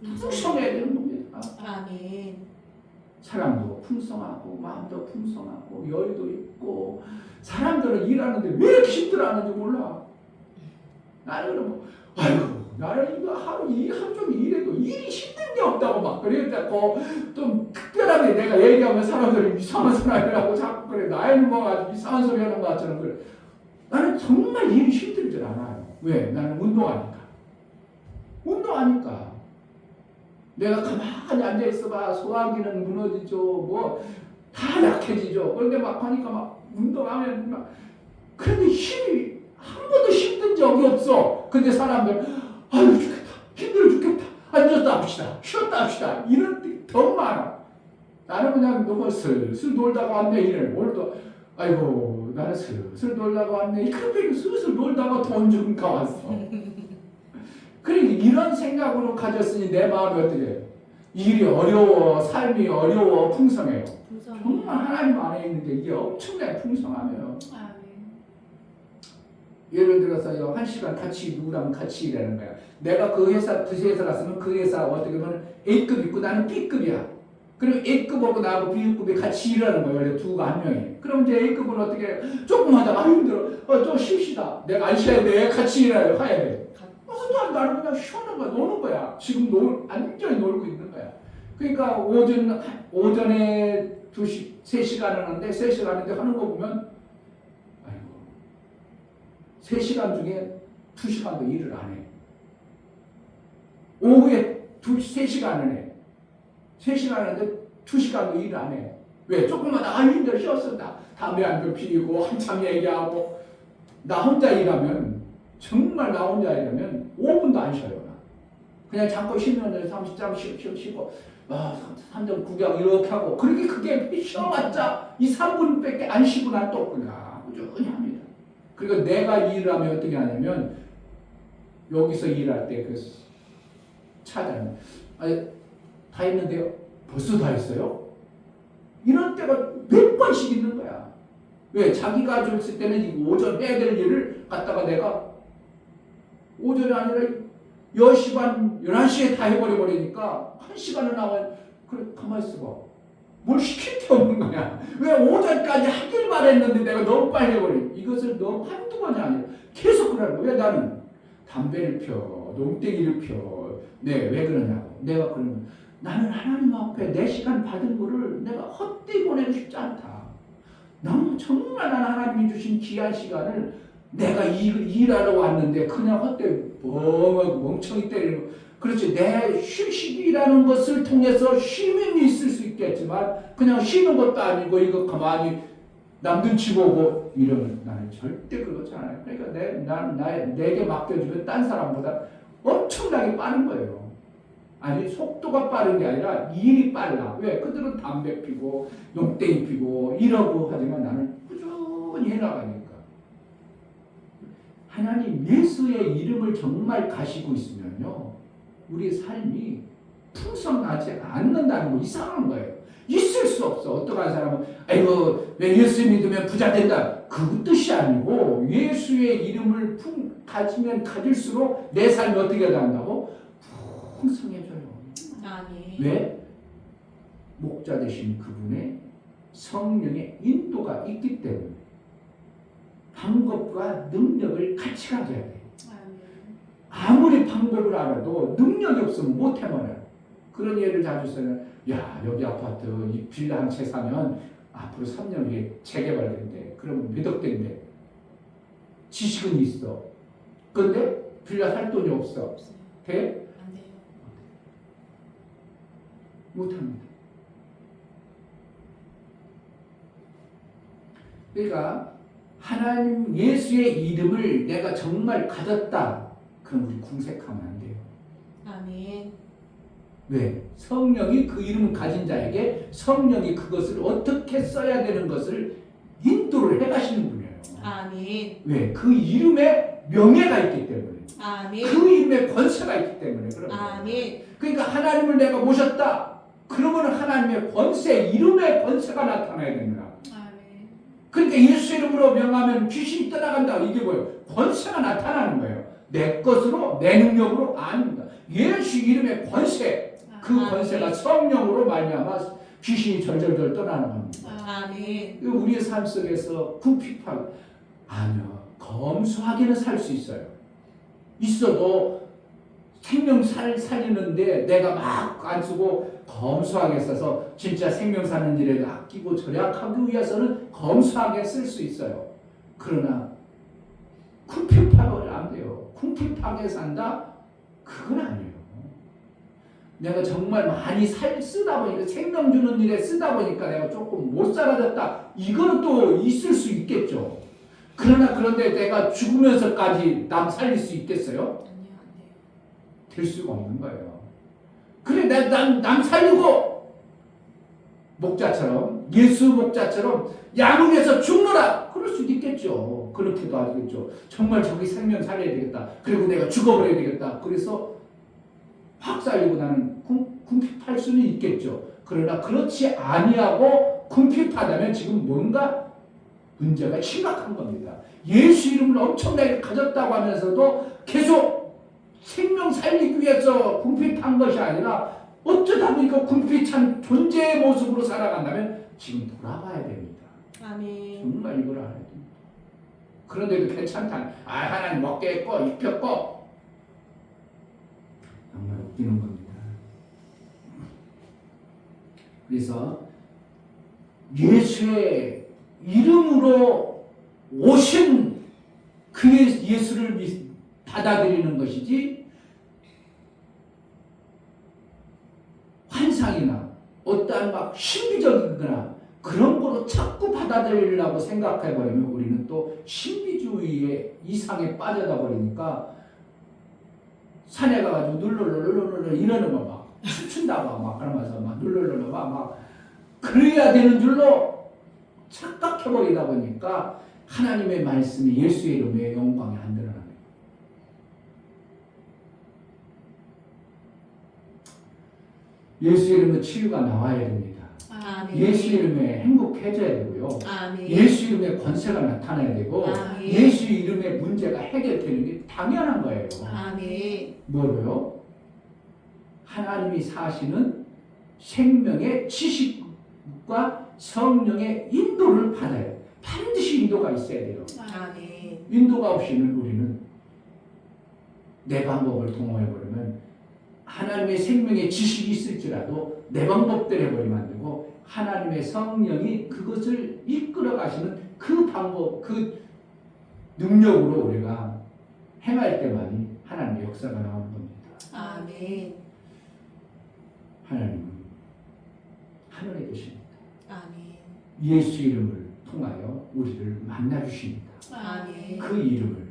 되는 겁니다. 아멘. 사람도 풍성하고 마음도 풍성하고 여유도 있고 사람들은 일하는데 왜 이렇게 힘들어하는지 몰라. 나는 나는 이거 하루 종일 일해도 일이 힘든 게 없다고 막 그랬다고 좀 특별하게 내가 얘기하면 사람들이 이상한 사람이라고 자꾸 그래. 나이 먹어가지고 이상한 소리 하는 것처럼 그래. 나는 정말 일이 힘들지 않아요. 왜? 나는 운동하니까. 내가 가만히 앉아있어봐. 소화기는 무너지죠. 다 약해지죠. 그런데 막 하니까 막 운동하면 막 그런데 힘이 한 번도 힘든 적이 없어. 근데 사람들 아유 죽겠다. 힘들어 죽겠다. 앉았다 합시다. 쉬었다 합시다. 이런 데 더 많아. 나는 그냥 너무 슬슬 놀다가 왔네. 오늘도 아이고 나는 슬슬 놀다가 왔네. 그렇게 슬슬 놀다가 돈 좀 가왔어. 그러니까 이런 생각으로 가졌으니 내 마음이 어떻게 해요? 일이 어려워, 삶이 어려워, 풍성해요. 정말 하나님 안에 있는 게 이게 엄청나게 풍성하면 예를 들어서요, 1시간 같이 누구랑 같이 일하는 거야. 내가 그 회사 갔으면 그 회사 어떻게 보면 A급 있고 나는 B급이야. 그럼 A급하고 나하고 B급이 같이 일하는 거예요. 원래 두가 한 명이. 그럼 이제 A급은 어떻게 조금 하다가 힘들어. 좀 쉽시다. 내가 안 쉬어야 돼. 같이 일해야 돼. 나는 그냥 쉬는 거야. 노는 거야. 지금 완전히 놀고 있는 거야. 그러니까 오전에 3시간 하는데 3시간 하는데 하는 거 보면 3시간 중에 2시간도 일을 안 해. 오후에 3시간을 해. 3시간 하는데 2시간도 일을 안 해. 왜? 조금마다 힘들어 쉬었습니다. 담배 한 대 피우고 한참 얘기하고. 나 혼자 일하면 정말 나 혼자 일하면 5분도 안 쉬어요. 그냥 잠깐 쉬면 30장 쉬고 3점 구경 이렇게 하고 그게 쉬어봤자 2-3분밖에 안 쉬고 난 또 그냥 꾸준히 합니다. 그리고 내가 일을 하면 어떻게 하냐면 여기서 일할 때 그 차장 다 했는데요? 벌써 다 했어요? 이런 때가 몇 번씩 있는 거야. 왜? 자기가 줬을 때는 오전 해야 될 일을 갖다가 내가 오전이 아니라 10시 반, 11시에 다 해버리니까 1시간을 나와. 그래, 가만히 있어봐. 뭘 시킬 게 없는 거야. 왜 오전까지 하길 바랬는데 내가 너무 빨리 해버려. 이것을 너무 한두 번이 아니라 계속 그러는 거야. 왜 나는 담배를 펴, 농땡이를 펴. 네, 왜 그러냐고. 내가 그러면 나는 하나님 앞에 내 시간 받은 거를 내가 헛되이 보내고 싶지 않다. 나는 정말 나는 하나님이 주신 귀한 시간을 내가 일하러 왔는데 그냥 헛되이 멍하고 멍청이 때리는 거. 그렇지. 내 휴식이라는 것을 통해서 쉼이 있을 수 있겠지만 그냥 쉬는 것도 아니고 이거 가만히 남 눈치 보고 이러면 나는 절대 그렇지 않아요. 그러니까 내게 맡겨주면 딴 사람보다 엄청나게 빠른 거예요. 아니 속도가 빠른 게 아니라 일이 빨라. 왜? 그들은 담배 피고 농땡이 피고 이러고 하지만 나는 꾸준히 해나가니까. 하나님 예수의 이름을 정말 가시고 있으면요 우리 삶이 풍성하지 않는다는 거 이상한 거예요. 있을 수 없어. 어떠한 사람은 아이고 왜 예수 믿으면 부자 된다. 그 뜻이 아니고 예수의 이름을 가지면 가질수록 내 삶이 어떻게 된다고? 풍성해져요. 아멘. 왜? 목자 되신 그분의 성령의 인도가 있기 때문에 방법과 능력을 같이 가져야 돼요. 아무리 방법을 알아도 능력이 없으면 못 해버려요. 그런 예를 자주 써요. 야, 여기 아파트 이 빌라 한 채 사면 앞으로 3년 후에 재개발된대. 그러면 몇 억 된대. 지식은 있어. 근데 빌라 살 돈이 없어. 돼? 안 돼요. 못합니다. 그러니까 하나님 예수의 이름을 내가 정말 가졌다. 그럼 우리 궁색하면 안 돼요. 아멘. 왜? 성령이 그 이름을 가진 자에게 성령이 그것을 어떻게 써야 되는 것을 인도를 해가시는 분이에요. 아멘. 왜? 그 이름에 명예가 있기 때문에. 아멘. 그 이름에 권세가 있기 때문에 그런 거예요. 아멘. 그러니까 하나님을 내가 모셨다. 그러면 하나님의 권세, 이름의 권세가 나타나야 됩니다. 아멘. 그러니까 예수 이름으로 명하면 귀신이 떠나간다. 이게 뭐예요? 권세가 나타나는 거예요. 내 것으로, 내 능력으로 아닙니다. 예수 이름의 권세, 그 권세가 성령으로 말미암아 귀신이 절절절 떠나는 겁니다. 아멘. 우리의 삶 속에서 궁핍하게 아니요, 검소하게는 살 수 있어요. 있어도 생명 살리는데 내가 막 안 쓰고 검소하게 써서 진짜 생명 사는 일에 아끼고 절약하기 위해서는 검소하게 쓸 수 있어요. 그러나 궁핍하면 안 돼요. 궁핍하게 산다? 그건 아니에요. 내가 정말 많이 쓰다 보니까 생명 주는 일에 쓰다 보니까 내가 조금 못 살아졌다. 이거는 또 있을 수 있겠죠. 그런데 내가 죽으면서까지 남 살릴 수 있겠어요? 아니요, 안 돼요. 될 수가 없는 거예요. 그래, 남 살리고 목자처럼 예수 목자처럼 양을 위해서 죽노라. 그럼 그럴 수도 있겠죠. 그렇게도 하겠죠. 정말 저기 생명 살려야 되겠다. 그리고 내가 죽어버려야 되겠다. 그래서 확 살리고 나는 궁핍할 수는 있겠죠. 그러나 그렇지 아니하고 궁핍하다면 지금 뭔가 문제가 심각한 겁니다. 예수 이름을 엄청나게 가졌다고 하면서도 계속 생명 살리기 위해서 궁핍한 것이 아니라 어쩌다 보니까 궁핍한 존재의 모습으로 살아간다면 지금 돌아가야 됩니다. 아멘. 정말 이걸 알아야 됩니다. 그런데도 괜찮다. 하나님 먹게 했고 입혔고 정말 웃기는 겁니다. 그래서 예수의 이름으로 오신 그의 예수를 받아들이는 것이지 환상이나 어떠한 막 신비적이거나 그런 거로 자꾸 받아들이려고 생각해버리면 우리는 또 신비주의의 이상에 빠져다 버리니까 산에 가가지고 눌러눌러 이러는 거 막 춤춘다고 막 그러면서 막 눌러눌러 막 그래야 되는 줄로 착각해버리다 보니까 하나님의 말씀이 예수의 이름의 영광이 안 드러납니다. 예수 이름의 치유가 나와야 됩니다. 아멘. 예수 이름에 행복해져야 되고요. 아멘. 예수 이름의 권세가 나타나야 되고 아멘. 예수 이름의 문제가 해결되는 게 당연한 거예요. 아멘. 뭐로요? 하나님이 사시는 생명의 지식과 성령의 인도를 받아요. 반드시 인도가 있어야 돼요. 아멘. 인도가 없이는 우리는 내 방법을 동원해버리면 하나님의 생명의 지식이 있을지라도 내 방법대로 해버리면 안 되고 하나님의 성령이 그것을 이끌어 가시는 그 방법, 그 능력으로 우리가 행할 때만이 하나님의 역사가 나오는 겁니다. 아멘. 하나님은 하늘에 계십니다. 아멘. 예수 이름을 통하여 우리를 만나주십니다. 아멘. 그 이름을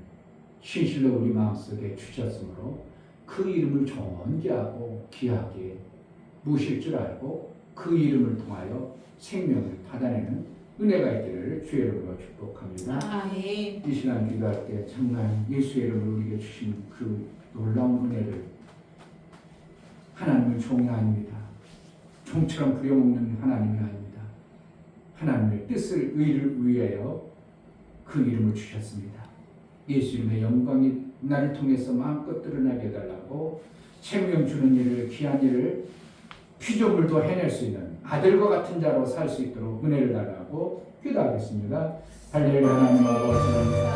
신실로 우리 마음속에 주셨으므로 그 이름을 존귀하고 귀하게 모실 줄 알고 그 이름을 통하여 생명을 받아내는 은혜가 있기를 주의 이름으로 축복합니다. 아멘. 이 시간 기도할 때 정말 예수의 이름으로 우리에게 주신 그 놀라운 은혜를 하나님은 종이 아닙니다. 종처럼 부려먹는 하나님이 아닙니다. 하나님의 뜻을 의를 위하여 그 이름을 주셨습니다. 예수 이름의 영광이 나를 통해서 마음껏 드러나게 해달라고 생명 주는 일을 귀한 일을 피조물도 해낼 수 있는 아들과 같은 자로 살 수 있도록 은혜를 달라고 기도하겠습니다. 할렐루야. 하나님 아버지